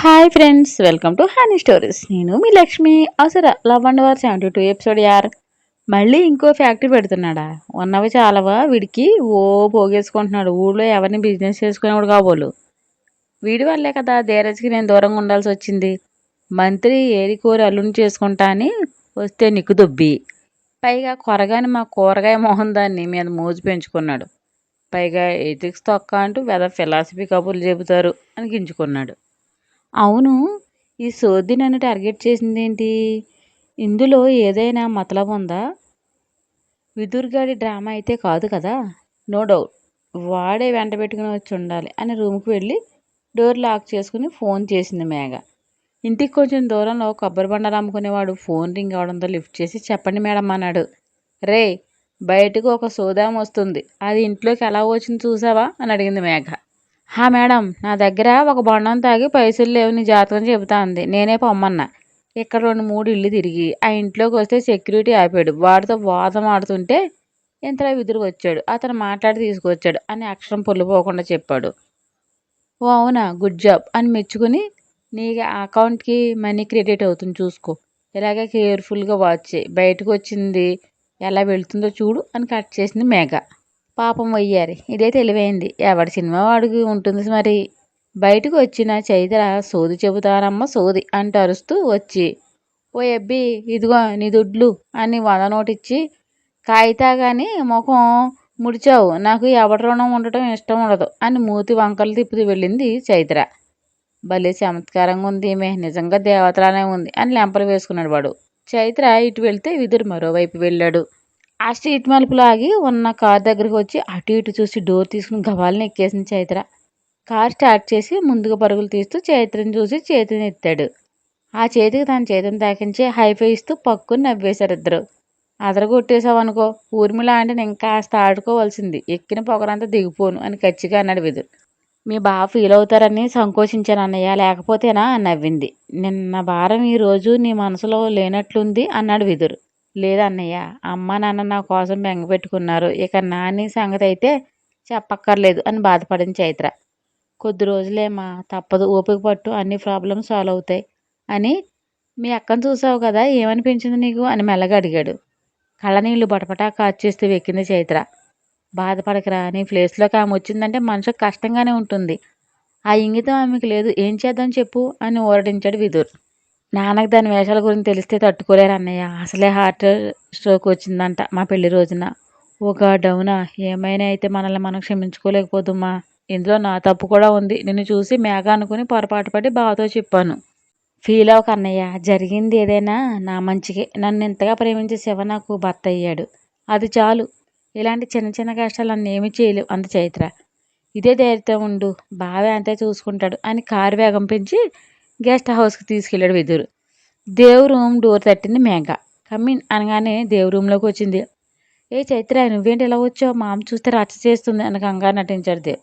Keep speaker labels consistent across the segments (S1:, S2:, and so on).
S1: Hi friends, welcome to honey stories. నేను మీ లక్ష్మి. అవసర love and war 72 episode యార్. మళ్ళీ ఇంకో ఫ్యాక్టరీ పెడుతున్నాడా? ఉన్నవి చాలవా వీడికి? ఓ పోగేసుకుంటున్నాడు. ఊళ్ళో ఎవరిని బిజినెస్ చేసుకునేవాడు కాబోలు. వీడి వల్లే కదా ధీరజ్కి నేను దూరంగా ఉండాల్సి వచ్చింది. మంత్రి ఏరికోరి అల్లుని చేసుకుంటా అని వస్తే నిక్కు దుబ్బి, పైగా కొరగాని మా కూరగాయ మొహం దాన్ని మీద మోజు పెంచుకున్నాడు. పైగా ఎథిక్స్ తొక్క అంటూ వెద ఫిలాసఫీ కబుర్లు చెబుతారు అని గింజుకున్నాడు. అవును, ఈ సోది నన్ను టార్గెట్ చేసిందేంటి? ఇందులో ఏదైనా మతలబు ఉందా? విదుర్గాడి డ్రామా అయితే కాదు కదా? నో డౌట్ వాడే వెంట పెట్టుకుని వచ్చి ఉండాలి అని రూమ్కి వెళ్ళి డోర్ లాక్ చేసుకుని ఫోన్ చేసింది మేఘ. ఇంటికి కొంచెం దూరంలో కొబ్బరి బండలు అమ్ముకునేవాడు ఫోన్ రింగ్ అవడంతో లిఫ్ట్ చేసి, చెప్పండి మేడం అన్నాడు. రే, బయటకు ఒక సోదాం వస్తుంది, అది ఇంట్లోకి ఎలా వచ్చింది చూసావా అని అడిగింది మేఘ. హా మేడం, నా దగ్గర ఒక బొండం తాగి పైసలు లేవు, నీ జాతకం చెబుతా అంది. నేనే పొమ్మన్నా. ఇక్కడ 2-3 ఇళ్ళు తిరిగి ఆ ఇంట్లోకి వస్తే సెక్యూరిటీ ఆపాడు. వాడితో వాదం ఆడుతుంటే ఇంతలో విదురు వచ్చాడు. అతను మాట్లాడి తీసుకొచ్చాడు అని అక్షరం పొల్లిపోకుండా చెప్పాడు. ఓ అవునా, గుడ్ జాబ్ అని మెచ్చుకుని, నీ అకౌంట్కి మనీ క్రెడిట్ అవుతుంది చూసుకో, ఇలాగే కేర్ఫుల్గా వాచ్ చేయి, బయటకు వచ్చింది ఎలా వెళ్తుందో చూడు అని కట్ చేసింది మేఘ. పాపం వయ్యారి, ఇదే తెలివైంది. ఎవడి సినిమా వాడికి ఉంటుంది మరి. బయటకు వచ్చిన చైత్ర, సోది చెబుతారమ్మ సోది అంటూ అరుస్తూ వచ్చి, ఓ ఎబ్బి ఇదిగో నీ దుడ్లు అని 100 నోటిచ్చి, కాగితాగాని ముఖం ముడిచావు, నాకు ఎవడి రుణం ఉండటం ఇష్టం ఉండదు అని మూతి వంకలు తిప్పుతూ వెళ్ళింది చైత్ర. భలే చమత్కారంగా ఉంది ఈమె, నిజంగా దేవతలానే ఉంది అని లెంపలు వేసుకున్నాడు వాడు. చైత్ర ఇటు వెళ్తే విదురు మరోవైపు వెళ్ళాడు. ఆ స్ట్రీట్ మలుపులో ఆగి ఉన్న కార్ దగ్గరికి వచ్చి అటు ఇటు చూసి డోర్ తీసుకుని గవాలని ఎక్కేసింది చైత్ర. కార్ స్టార్ట్ చేసి ముందుగా పరుగులు తీస్తూ చైత్రని చూసి చేతిని ఎత్తాడు. ఆ చేతికి తన చేతిని తాకించి హైఫై ఇస్తూ పక్కుని నవ్వేశారు ఇద్దరు. అదరగొట్టేశావనుకో, ఊర్మిళ అంటే నేను కాస్త ఆడుకోవాల్సింది, ఎక్కిన పొగరంతా దిగిపోను అని కచ్చిగా అన్నాడు విదురు. మీ బావ ఫీల్ అవుతారని సంకోచించాను అన్నయ్య, లేకపోతేనా నవ్వింది. నిన్న భారం ఈరోజు నీ మనసులో లేనట్లుంది అన్నాడు విదురు. లేదన్నయ్య, అమ్మ నాన్న నా కోసం బెంగ పెట్టుకున్నారు, ఇక నాని సంగతి అయితే చెప్పక్కర్లేదు అని బాధపడింది చైత్ర. కొద్ది రోజులేమా, తప్పదు, ఓపిక పట్టు, అన్ని ప్రాబ్లమ్స్ సాల్వ్ అవుతాయి అని. మీ అక్కను చూసావు కదా, ఏమనిపించింది నీకు అని మెల్లగా అడిగాడు. కళ్ళనీళ్ళు బటపటా కాచేస్తూ వెక్కింది చైత్ర. బాధపడకరా, నీ ప్లేస్లోకి ఆమె వచ్చిందంటే మనిషికి కష్టంగానే ఉంటుంది. ఆ ఇంగితం ఆమెకి లేదు, ఏం చేద్దాం చెప్పు అని ఊరడించాడు విదుర్. నాన్నకు దాని వేషాల గురించి తెలిస్తే తట్టుకోలేరు అన్నయ్య, అసలే హార్ట్ స్ట్రోక్ వచ్చిందంట మా పెళ్లి రోజున. ఒక డౌనా, ఏమైనా అయితే మనల్ని మనం క్షమించుకోలేకపోతుమ్మా. ఇందులో నా తప్పు కూడా ఉంది. నిన్ను చూసి మేఘ అనుకుని పొరపాటు పడి బావతో చెప్పాను. ఫీల్ అవ్వక అన్నయ్య, జరిగింది ఏదైనా నా మంచికే. నన్ను ఇంతగా ప్రేమించే శివ నాకు భర్త అయ్యాడు, అది చాలు. ఇలాంటి చిన్న చిన్న కష్టాలు నన్ను ఏమీ చేయలేవు అంది చైత్ర. ఇదే ధైర్యంతో ఉండు, బావే అంతే చూసుకుంటాడు అని కారు వేగం పెంచి గెస్ట్ హౌస్కి తీసుకెళ్ళాడు విదురు. దేవ్ రూమ్ డోర్ తట్టింది మేఘ. కమ్మిన్ అనగానే దేవ్ రూమ్లోకి వచ్చింది. ఏ చైత్ర, నువ్వేంటి ఇలా వచ్చావు, మా అమ్మ చూస్తే రచ్చ చేస్తుంది అని కంగారు నటించాడు దేవ్.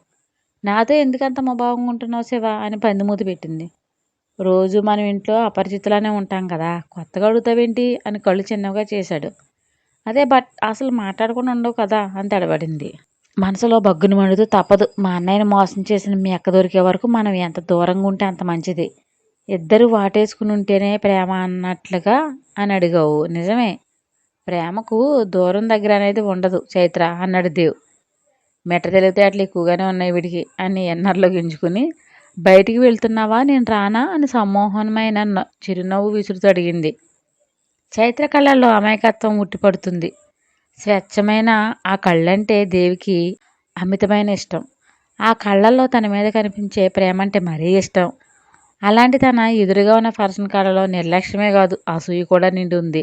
S1: నాతో ఎందుకంత మొభావంగా ఉంటున్నావు శివ అని పందిమూతి పెట్టింది. రోజు మనం ఇంట్లో అపరిచితులానే ఉంటాం కదా, కొత్తగా అడుగుతావేంటి అని కళ్ళు చిన్నగా చేశాడు. అదే అసలు మాట్లాడకుండా ఉండవు కదా అని తడబడింది. మనసులో బగ్గును మండుతూ, తప్పదు, మా అన్నయ్యని మోసం చేసిన మీ అక్క దొరికే వరకు మనం ఎంత దూరంగా ఉంటే అంత మంచిది. ఇద్దరు వాటేసుకుని ఉంటేనే ప్రేమ అన్నట్లుగా అని అడిగావు, నిజమే. ప్రేమకు దూరం దగ్గర అనేది ఉండదు చైత్ర అన్నాడు దేవ్. మెట్ట తెలిగితే అట్లా ఎక్కువగానే ఉన్నాయి వీడికి అని ఎన్నర్లో గింజుకుని, బయటికి వెళ్తున్నావా, నేను రానా అని సమ్మోహనమైన చిరునవ్వు విసురుతూ అడిగింది. చైత్ర కళ్ళల్లో అమాయకత్వం ఉట్టిపడుతుంది. స్వచ్ఛమైన ఆ కళ్ళంటే దేవికి అమితమైన ఇష్టం. ఆ కళ్ళల్లో తన మీద కనిపించే ప్రేమ అంటే మరీ ఇష్టం. అలాంటి తన ఎదురుగా ఉన్న పర్సన్ కళ్ళలో నిర్లక్ష్యమే కాదు, అసూయ కూడా నిండి ఉంది.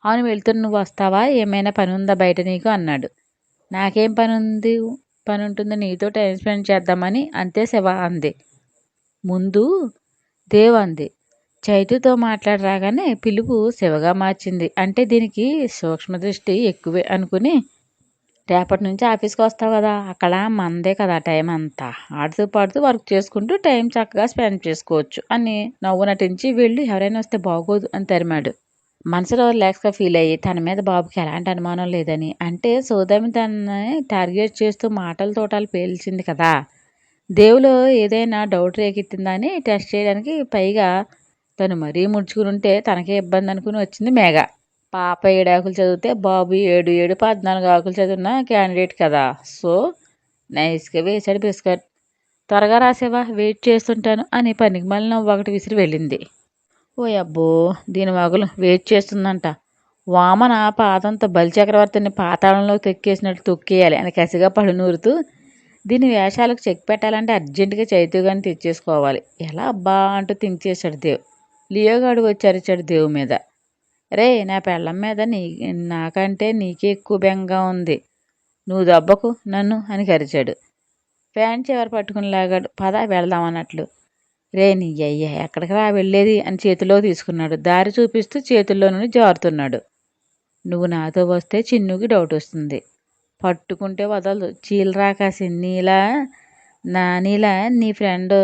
S1: అవును, వెళ్తున్న నువ్వు వస్తావా, ఏమైనా పని ఉందా బయట నీకు అన్నాడు. నాకేం పని ఉంటుంది, నీతో టైం స్పెండ్ చేద్దామని అంతే శివ అంది. ముందు దేవ్ అంది. చైతుతో మాట్లాడి రాగానే పిలుపు శివగా మార్చింది. అంటే దీనికి సూక్ష్మదృష్టి ఎక్కువే అనుకుని, రేపటి నుంచి ఆఫీస్కి వస్తావు కదా, అక్కడ మందే కదా టైం అంతా, ఆడుతూ పాడుతూ వర్క్ చేసుకుంటూ టైం చక్కగా స్పెండ్ చేసుకోవచ్చు అని నవ్వు నటించి, వెళ్ళి ఎవరైనా వస్తే బాగోదు అని తరిమాడు. మనసులో రిలాక్స్గా ఫీల్ అయ్యి, తన మీద బాబుకి ఎలాంటి అనుమానం లేదని, అంటే సోదమి తనని టార్గెట్ చేస్తూ మాటల తోటాలు పేల్చింది కదా, దేవులో ఏదైనా డౌట్ రేకెత్తిందా అని టెస్ట్ చేయడానికి, పైగా తను మరీ ముడుచుకుని ఉంటే తనకే ఇబ్బంది అనుకుని వచ్చింది మేఘ. పాప 7 ఆకులు చదివితే బాబు 7, 7, 14 ఆకులు చదివిన క్యాండిడేట్ కదా. సో నైస్గా వేశాడు బిస్కెట్. త్వరగా రాసేవా, వెయిట్ చేస్తుంటాను అని పనికిమాలిన ఒకటి విసిరి వెళ్ళింది. ఓ అబ్బో, దీని మగలు వెయిట్ చేస్తుందంట. వామన పాదంతో బలిచక్రవర్తిని పాతాళంలో తొక్కేసినట్టు తొక్కేయాలి అని కసిగా పడునూరుతూ, దీని వేషాలకు చెక్ పెట్టాలంటే అర్జెంటుగా చైతూగాని తెచ్చేసుకోవాలి. ఎలా అబ్బా అంటూ థింక్ చేశాడు దేవ్. లియోగాడు వచ్చి అరిచాడు దేవు మీద. రే, నా పెళ్ళం మీద నాకంటే నీకే ఎక్కువ బెంగ ఉంది, నువ్వు దెబ్బకు నన్ను అని కరిచాడు. ప్యాంట్ చివరి పట్టుకుని లాగాడు. పద వెళదామన్నట్లు. రే నీ అయ్యా, ఎక్కడికి రా వెళ్ళేది అని చేతిలో తీసుకున్నాడు. దారి చూపిస్తూ చేతుల్లో నుండి జారుతున్నాడు. నువ్వు నాతో వస్తే చిన్నుకి డౌట్ వస్తుంది, పట్టుకుంటే వదలదు, చీలరాకాసి నీలా నీ ఫ్రెండ్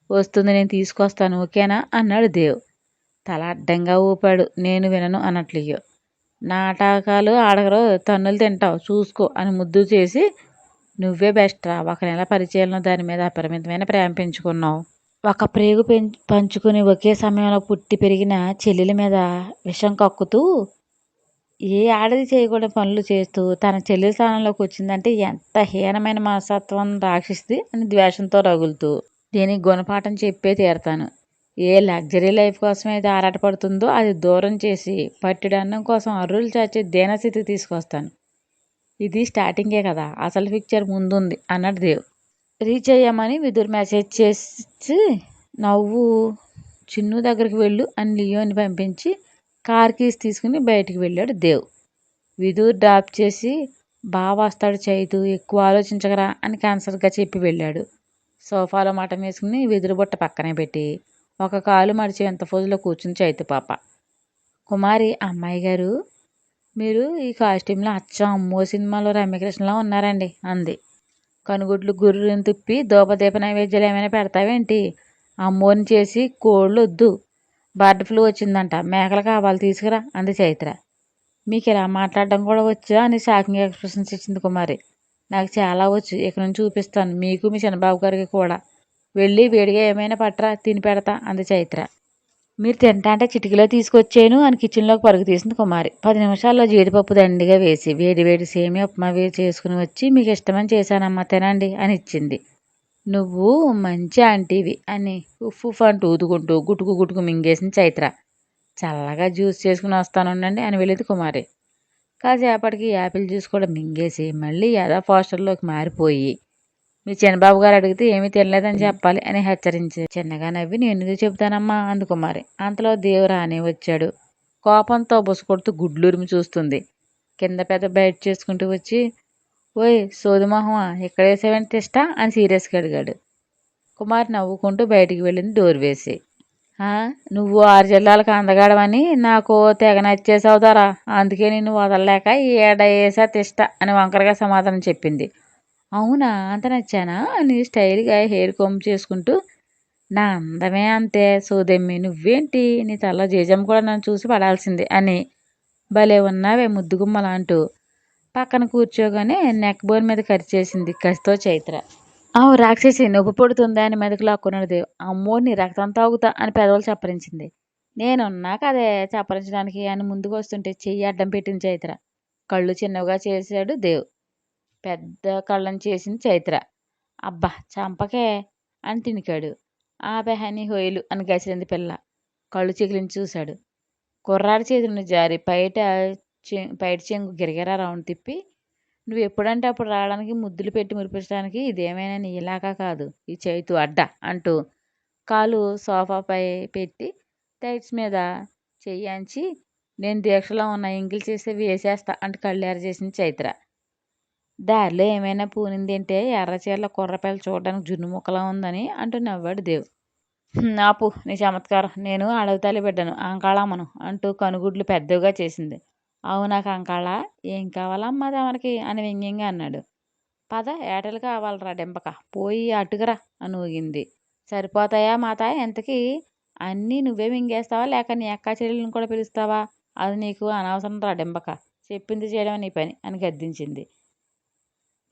S1: వస్తుంది, నేను తీసుకొస్తాను, ఓకేనా అన్నాడు దేవ్. తల అడ్డంగా ఊపాడు. నేను వినను అన్నట్లయ్యో. నాటకాలు ఆడగరు, తన్నులు తింటావు చూసుకో అని ముద్దు చేసి, నువ్వే బెస్ట్ రా, 1 నెల పరిచయంలో దాని మీద అపరిమితమైన ప్రేమ పెంచుకున్నావు. ఒక ప్రేగు పంచుకుని ఒకే సమయంలో పుట్టి పెరిగిన చెల్లెల మీద విషం కక్కుతూ, ఏ ఆడది చేయకూడని పనులు చేస్తూ తన చెల్లి స్థానంలోకి వచ్చిందంటే ఎంత హీనమైన మనస్తత్వం రాక్షసిది అని ద్వేషంతో రగులుతూ, దీనికి గుణపాఠం చెప్పే తీరతాను. ఏ లగ్జరీ లైఫ్ కోసం అయితే ఆరాటపడుతుందో అది దూరం చేసి పట్టిడి అన్నం కోసం అర్రులు చాచే దీనస్థితి తీసుకొస్తాను. ఇది స్టార్టింగే కదా, అసలు పిక్చర్ ముందుంది అన్నాడు దేవ్. రీచ్ అయ్యామని విదుర్ మెసేజ్ చేసి, నవ్వు చిన్ను దగ్గరికి వెళ్ళు అని లియోని పంపించి కార్ కీస్ తీసుకుని బయటికి వెళ్ళాడు దేవ్. విదుర్ డ్రాప్ చేసి, బాగా వస్తాడు చైతు, ఎక్కువ ఆలోచించగరా అని కన్సర్ట్గా చెప్పి వెళ్ళాడు. సోఫాలో మటం వేసుకుని వెదురు బుట్ట పక్కనే పెట్టి ఒక కాలు మడిచి ఎంత ఫోజులో కూర్చుని చైతు పాప. కుమారి, అమ్మాయి గారు, మీరు ఈ కాస్ట్యూమ్లో అచ్చం అమ్మో సినిమాలో రమ్యకృష్ణలా ఉన్నారండి అంది. కనుగుడ్లు గుర్రుని తిప్పి, దూపదీప నైవేద్యాలు ఏమైనా పెడతావేంటి, అమ్మోని చేసి కోళ్ళు వద్దు, బర్డ్ ఫ్లూ వచ్చిందంట, మేకలు కావాలి తీసుకురా అంది చైత్ర. మీకు ఇలా మాట్లాడడం కూడా వచ్చా అని షాకింగ్ ఎక్స్ప్రెషన్స్ ఇచ్చింది కుమారి. నాకు చాలా వచ్చు, ఇక నుంచి చూపిస్తాను మీకు మీ చిన్నబాబు గారికి కూడా, వెళ్ళి వేడిగా ఏమైనా పట్టరా, తిని పెడతా అంది చైత్ర. మీరు తింటా అంటే చిటికలో తీసుకొచ్చాను అని కిచెన్లోకి పరుగు తీసింది కుమారి. 10 నిమిషాల్లో జీడిపప్పు దండిగా వేసి వేడి వేడి సేమియా ఉప్మా చేసుకుని వచ్చి, మీకు ఇష్టమని చేశానమ్మా తినండి అని ఇచ్చింది. నువ్వు మంచి ఆంటీవి అని ఉఫ్ అంటూ ఊదుకుంటూ గుటుకు గుటుకు మింగేసింది చైత్ర. చల్లగా జ్యూస్ చేసుకుని వస్తానుండండి అని వెళ్ళింది కుమారి. కాసేపటికి యాపిల్ జ్యూస్ కూడా మింగేసి మళ్ళీ యథా పోస్టర్లోకి మారిపోయి, మీ చిన్నబాబు గారు అడిగితే ఏమీ తినలేదని చెప్పాలి అని హెచ్చరించి, చిన్నగా నవ్వి, నేను ఎందుకు చెబుతానమ్మా అంది కుమారి. అంతలో దేవరాని వచ్చాడు. కోపంతో బుసకొడుతూ గుడ్లూరిమి చూస్తుంది. కింద పెద్ద బయట చేసుకుంటూ వచ్చి, ఓయ్ సోదిమోహమా, ఇక్కడ వేసేవేంటి తిష్ట అని సీరియస్గా అడిగాడు. కుమారి నవ్వుకుంటూ బయటికి వెళ్ళింది డోర్ వేసి. నువ్వు 6 జిల్లాలకు అందగాడవని నాకు తెగ నచ్చేసవుతారా, అందుకే నిన్ను వదలలేక ఏడేసా తిష్ట అని వంకరగా సమాధానం చెప్పింది. అవునా, అంత నచ్చానా అని స్టైల్గా హెయిర్ కోంబ్ చేసుకుంటూ, నా అందమే అంతే సోదెమ్మి, నువ్వేంటి నీ తల జేజమ్మ కూడా నన్ను చూసి పడాల్సిందే అని భలే ఉన్నావే ముద్దుగుమ్మలా అంటూ పక్కన కూర్చోగానే నెక్ బోన్ మీద కరిచేసింది కసితో చైత్ర. రాక్షసి నొప్పి పుడుతుందా అని మెదకు లాక్కున్నాడు దేవ్. అమ్మో నీ రక్తం తాగుతా అని పెదవులు చప్పరించింది. నేనున్నాక అదే చప్పరించడానికి అని ముందుకు వస్తుంటే చెయ్యి అడ్డం పెట్టింది చైత్ర. కళ్ళు చిన్నవిగా చేశాడు దేవ్. పెద్ద కళ్ళని చేసింది చైత్ర. అబ్బా చంపకే అని తినికాడు. బెహని హోయిలు అని గసిరింది పిల్ల. కళ్ళు చిగిలించి చూశాడు. కుర్రాడి చేతుల నుండి జారి పైట చెంగు గిరగిరా రౌండ్ తిప్పి, నువ్వు ఎప్పుడంటే అప్పుడు రావడానికి, ముద్దులు పెట్టి మురిపించడానికి ఇదేమైనా నీ ఇలాకా కాదు, ఈ చైతు అడ్డ అంటూ కాలు సోఫాపై పెట్టి టైట్స్ మీద చెయ్యించి, నేను దీక్షలో ఉన్న ఎంగిల్ చేసి వేసేస్తా అంటూ కళ్ళేర చేసింది చైత్ర. దారిలో ఏమైనా పూనిందేంటే, ఎర్రచీరలో కుర్రపిల్ల చూడడానికి జున్ను ముక్కలా ఉందని అంటూ నవ్వాడు దేవ్. ఆపు నీ చమత్కారం, నేను అడవితల్లి బిడ్డను, అంకాళమ్మను అంటూ కనుగుడ్లు పెద్దవిగా చేసింది. అవునా కంకాళ, ఏం కావాలమ్మా తమరికి అని వ్యంగ్యంగా అన్నాడు. పద ఏటలు కావాలరా డెంపక, పోయి అటుకురా అని ఊగింది. సరిపోతాయా మాత, ఎంతకీ అన్నీ నువ్వే మింగేస్తావా లేక నీ అక్క చెల్లెలను కూడా పిలుస్తావా, అది నీకు అనవసరం రా డెంపక, చెప్పింది చేయడం నీ పని అని గద్దించింది.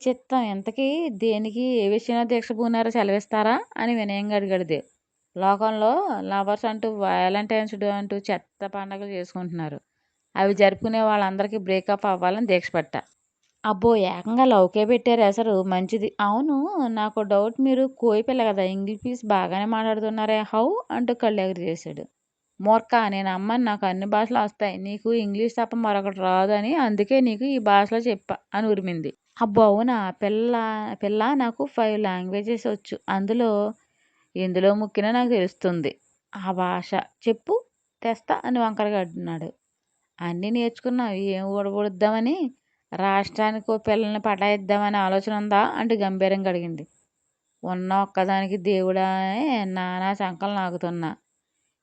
S1: చిత్తం ఇంతకీ దేనికి ఏ విషయంలో దీక్ష పూనారో సెలవిస్తారా అని వినయంగా అడిగాడు దేవ్. లోకంలో లవర్స్ అంటూ వ్యాలంటైన్స్ డే అంటూ చెత్త పండగలు చేసుకుంటున్నారు. అవి జరుపుకునే వాళ్ళందరికీ బ్రేకప్ అవ్వాలని దీక్ష పట్టా. అబ్బో! ఏకంగా లవ్‌కే పెట్టారెసరు. మంచిది. అవును, నాకో డౌట్, మీరు కోయి పిల్ల గదా! ఇంగ్లీష్ బాగానే మాట్లాడుతున్నారే హౌ? అంటూ కళ్ళెగరజేశాడు. మూర్ఖా! నేను అమ్మని, నాకు అన్ని భాషలు వస్తాయి. నీకు ఇంగ్లీష్ తప్ప మరొకటి రాదు అని అందుకే నీకు ఈ భాషలో చెప్పా అని ఉరిమింది. అబ్బో! అవునా? పిల్లా నాకు 5 లాంగ్వేజెస్ వచ్చు. ఎందులో ముక్కినా నాకు తెలుస్తుంది ఆ భాష. చెప్పు తెస్తా అని వంకరగా అన్నాడు. అన్నీ నేర్చుకున్నావు, ఏం ఊడబడుద్దామని? రాష్ట్రానికో పిల్లల్ని పటాయిద్దామనే ఆలోచన ఉందా అంటూ గంభీరంగా అడిగింది. ఉన్న ఒక్కదానికి దేవుడా అని నానా సంకలు నాకుతున్నా.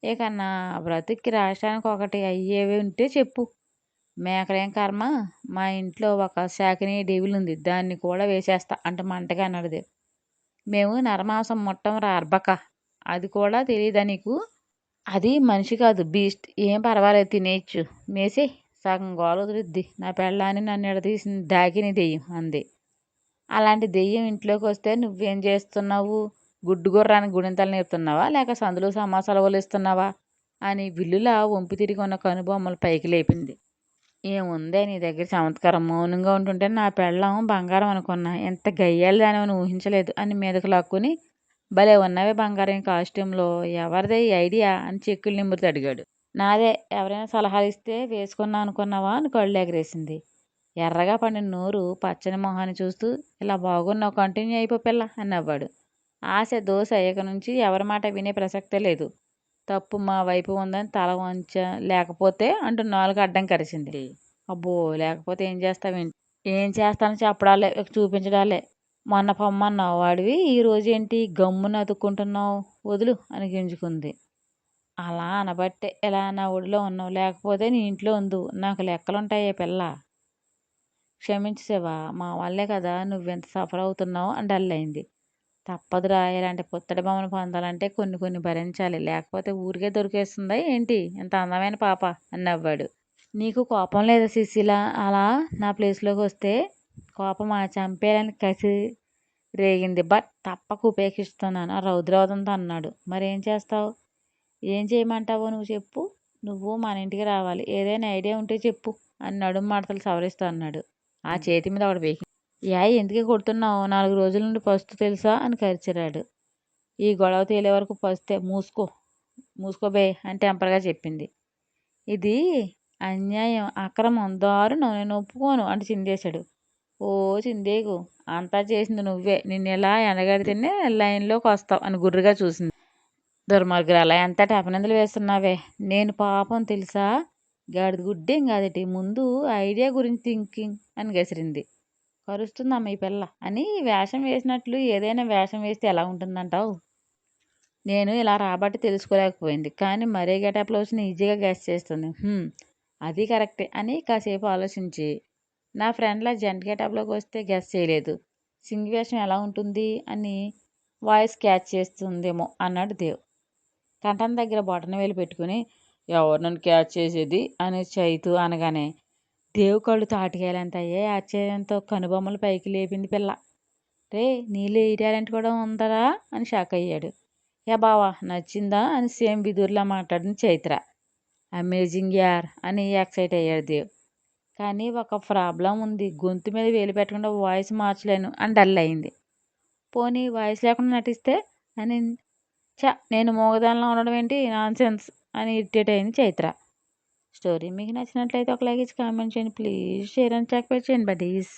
S1: ఇక నా బ్రతుక్కి రాష్ట్రానికి ఒకటి అయ్యేవి ఉంటే చెప్పు. మేకలేం కర్మ, మా ఇంట్లో ఒక శాకినీ డెవిల్ ఉంది, దాన్ని కూడా వేసేస్తా అంటూ మంటగా అన్నాడు దేవ్. మేము నరమాంసం ముట్టం రా అర్బక, అది కూడా తెలీదా నీకు? అది మనిషి కాదు, బీస్ట్. ఏం పర్వాలేదు, తినేయచ్చు. మేసే సగం గోల వదులుద్ది. నా పెళ్ళాన్ని నన్ను ఎడదీసిన దాకిని దెయ్యం అంది. అలాంటి దెయ్యం ఇంట్లోకి వస్తే నువ్వేం చేస్తున్నావు? గుడ్డు గుర్రానికి గుణింతలు నేర్పుతున్నావా, లేక సందులు సమాసాలు వలిస్తున్నావా అని విల్లులా వంపి తిరిగి ఉన్న కనుబొమ్మలు పైకి లేపింది. ఏముందే నీ దగ్గర చమత్కారం? మౌనంగా ఉంటుంటే నా పెళ్ళాం బంగారం అనుకున్నా, ఎంత గయ్యాలి దానివని ఊహించలేదు అని మీదకు లాక్కుని, భలే ఉన్నవే బంగారం ఈ కాస్ట్యూమ్లో, ఎవరిదే ఈ ఐడియా అని చెక్కులు నిమురుతూ అడిగాడు. నాదే. ఎవరైనా సలహాలు ఇస్తే వేసుకున్నా అనుకున్నావా అని కళ్ళు ఎగరేసింది. ఎర్రగా పండిన నోరు పచ్చని మొహాన్ని చూస్తూ, ఇలా బాగున్నావు, కంటిన్యూ అయిపో పిల్ల అని నవ్వాడు. ఆశ దోశ ఇక నుంచి ఎవరి మాట వినే ప్రసక్తే లేదు. తప్పు మా వైపు ఉందని తల వంచా, లేకపోతే అంటూ నాలుగు అడ్డం కరిచింది. అబ్బో, లేకపోతే ఏం చేస్తావేంటి? ఏం చేస్తానో చెప్పడాలే, ఇక చూపించడాలే. మొన్న పొమ్మన్నావు వాడివి, ఈ రోజేంటి గమ్మున అతుక్కుంటున్నావు? వదులు అని గింజుకుంది. అలా అనబట్టే ఇలా నా ఒడిలో ఉన్నావు, లేకపోతే నీ ఇంట్లో ఉందువు. నాకు లెక్కలుంటాయే పిల్ల. క్షమించు శివ, మా వల్లే కదా నువ్వెంత సఫర్ అవుతున్నావు అని డల్లయింది. తప్పదురా, ఇలాంటి పుత్తడి బొమ్మను పొందాలంటే కొన్ని కొన్ని భరించాలి, లేకపోతే ఊరికే దొరికేస్తుందా ఏంటి ఇంత అందమైన పాప అని నవ్వాడు. నీకు కోపం లేదా సుశీల? అలా నా ప్లేస్లోకి వస్తే కోపమా? చంపేయాలని కసి రేగింది. బట్ తప్పక ఉపేక్షిస్తున్నాను రౌద్రవదంతో అన్నాడు. మరేం చేస్తావు? ఏం చేయమంటావో నువ్వు చెప్పు. నువ్వు మన ఇంటికి రావాలి, ఏదైనా ఐడియా ఉంటే చెప్పు అని నడుము మడతలు సవరిస్తూ అన్నాడు. ఆ చేతి మీద ఒకటి వేకి. ఎందుకే కొడుతున్నావు? 4 రోజుల నుండి పస్తు తెలుసా అని కరిచిరాడు. ఈ గొడవ తేలే వరకు పస్తే. మూసుకోబే అని టెంపర్గా చెప్పింది. ఇది అన్యాయం, అక్రమం, దారుణం, నేను ఒప్పుకోను అంటూ చిందేశాడు. ఓ చిందేకు, అంతా చేసింది నువ్వే, నిన్ను ఇలా ఎండగడితేనే లైన్లోకి వస్తావు అని గుర్రుగా చూసింది. దుర్మార్గురాలా, ఎంతటి అభినందనలు వేస్తున్నావే. నేను పాపం తెలుసా, గాడిద గుడ్డేం కాదటి, ముందు ఐడియా గురించి థింకింగ్ అని గసిరింది. కరుస్తుందమ్మ ఈ పిల్ల అని వేషం వేసినట్లు ఏదైనా వేషం వేస్తే ఎలా ఉంటుందంటావు? నేను ఇలా రాబట్టి తెలుసుకోలేకపోయింది, కానీ మరే గెటప్లో వచ్చిన ఈజీగా గెస్ చేస్తుంది. అది కరెక్టే అని కాసేపు ఆలోచించి, నా ఫ్రెండ్లా జెంట్ గెటప్లోకి వస్తే గెస్ చేయలేదు, సింగ్ వేషం ఎలా ఉంటుంది అని వాయిస్ క్యాచ్ చేస్తుందేమో అన్నాడు దేవ్. కంఠం దగ్గర బొటనవేలు పెట్టుకుని, ఎవరు నన్ను క్యాచ్ చేసేది అని చైతు అనగానే దేవు కళ్ళు తాటికాయలంత అయ్యాయి. ఆశ్చర్యంతో కనుబొమ్మలు పైకి లేపింది పిల్ల. రే, నీళ్ళు ఈ టాలెంట్ కూడా ఉందరా అని షాక్ అయ్యాడు. యా బావా, నచ్చిందా అని సేమ్ విధుర్లా మాట్లాడింది చైత్ర. అమేజింగ్ యార్ అని ఎక్సైట్ అయ్యాడు దేవ్. కానీ ఒక ప్రాబ్లం ఉంది, గొంతు మీద వేలు పెట్టకుండా వాయిస్ మార్చలేను అని డల్ అయింది. పోనీ వాయిస్ లేకుండా నటిస్తే అని. నేను మోగదానిలో ఉండడం ఏంటి, నాన్ సెన్స్ అని ఇరిటేట్ అయింది చైత్ర. స్టోరీ మీకు నచ్చినట్లయితే ఒక లైక్ ఇచ్చి కామెంట్ చేయండి ప్లీజ్. షేర్ అండ్ చాక్ చేయండి బడీస్.